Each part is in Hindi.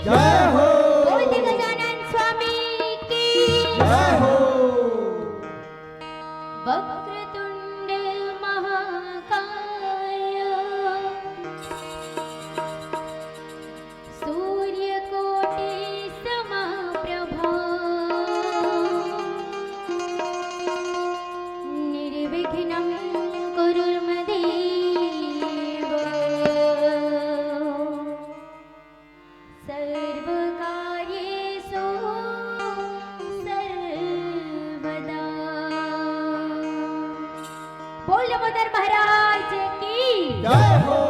जय हो। बोल गजानन स्वामी की जय हो। वक्रतुंड महाकाय सूर्यकोटि समप्रभा निर्विघ्नं कुरु मे देव सर्वकार्येषु सर्वदा। बोल दामोदर महाराज की जय हो।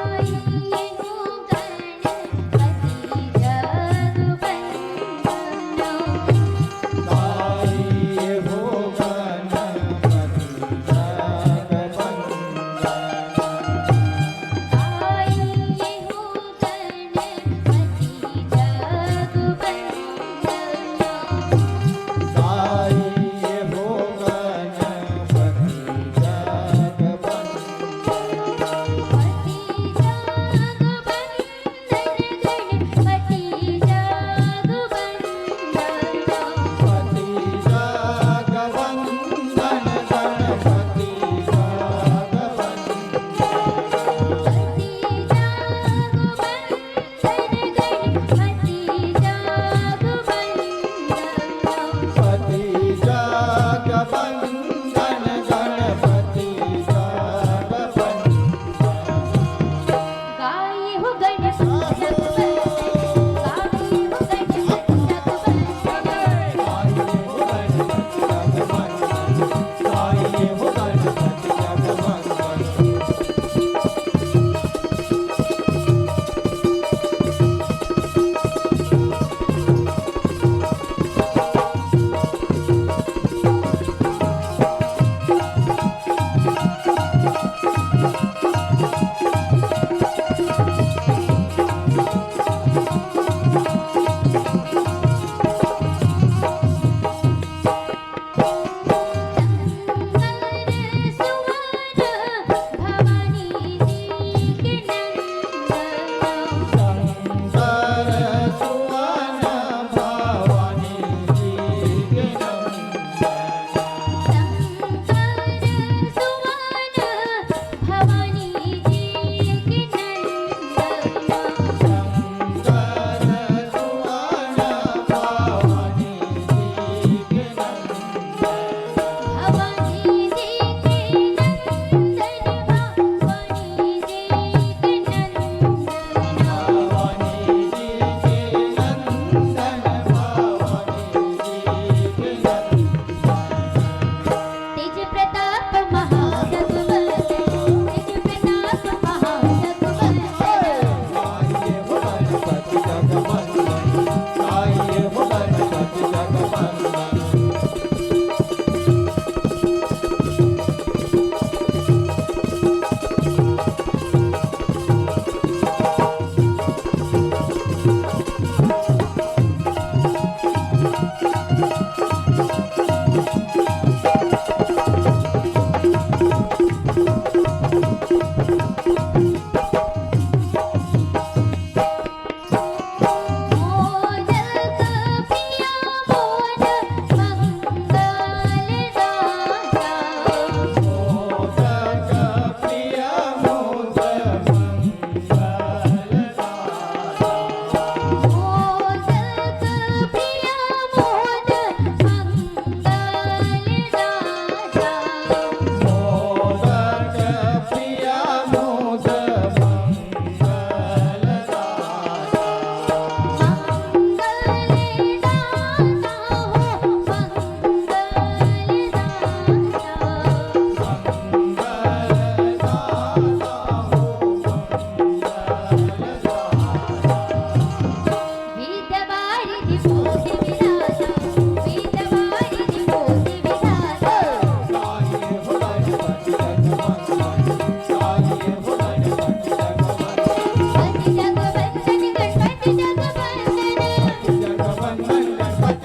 आए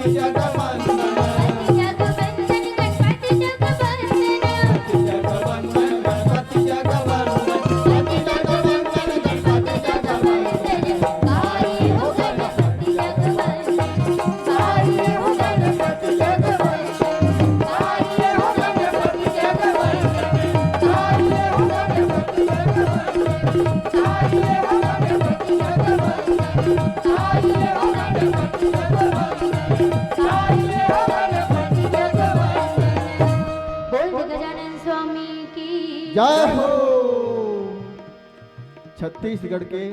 गणपति जगवंदन गणपति जगवंदन गणपति जगवंदन गणपति जगवंदन गणपति जगवंदन गणपति जगवंदन गाये हो गणपति जगवंदन गाये हो गणपति जगवंदन गाये हो गणपति जगवंदन गाये हो गणपति जगवंदन गाये हो गणपति जगवंदन गाये हो गणपति जगवंदन गाये हो गणपति जगवंदन। बोल गजानन स्वामी की जय हो। छत्तीसगढ़ के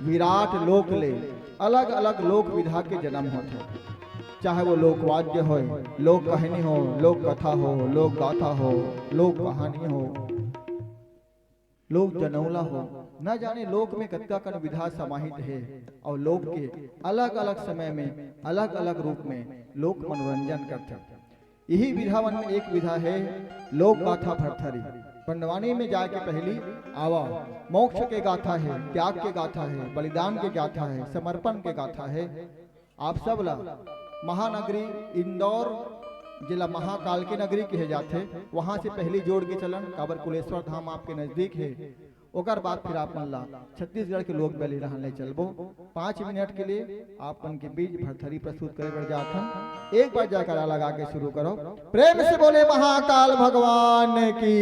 विराट लोक ले अलग अलग लोक विधा के जन्म होते, चाहे वो लोकवाद्य हो, लोक कहानी हो, लोक कथा हो, लोक गाथा हो, लोक कहानी हो, लोक जनौला हो, न जाने लोक में कत्का कन विधा समाहित है और लोक के अलग अलग समय में अलग अलग रूप में लोक मनोरंजन करते हैं। यही विधावन में एक विधा है लोक गाथा भरथरी। पंडवानी में जाके पहली आवा मोक्ष के गाथा है, त्याग के गाथा है, बलिदान के गाथा है, समर्पण के गाथा है। आप सब ला महानगरी इंदौर जिला महाकाल के नगरी कहे जाते, वहां से पहली जोड़ के चलन काबर कुलेश्वर धाम आपके नजदीक है। ओकर बाद फिर आप मन ला छत्तीसगढ़ के लोग बैली रहने चलबो। 5 मिनट के लिए आप मन के बीच भरथरी प्रस्तुत करे बढ़ जाथन। एक बार जयकारा लगा के शुरू करो, प्रेम से बोले महाकाल भगवान की।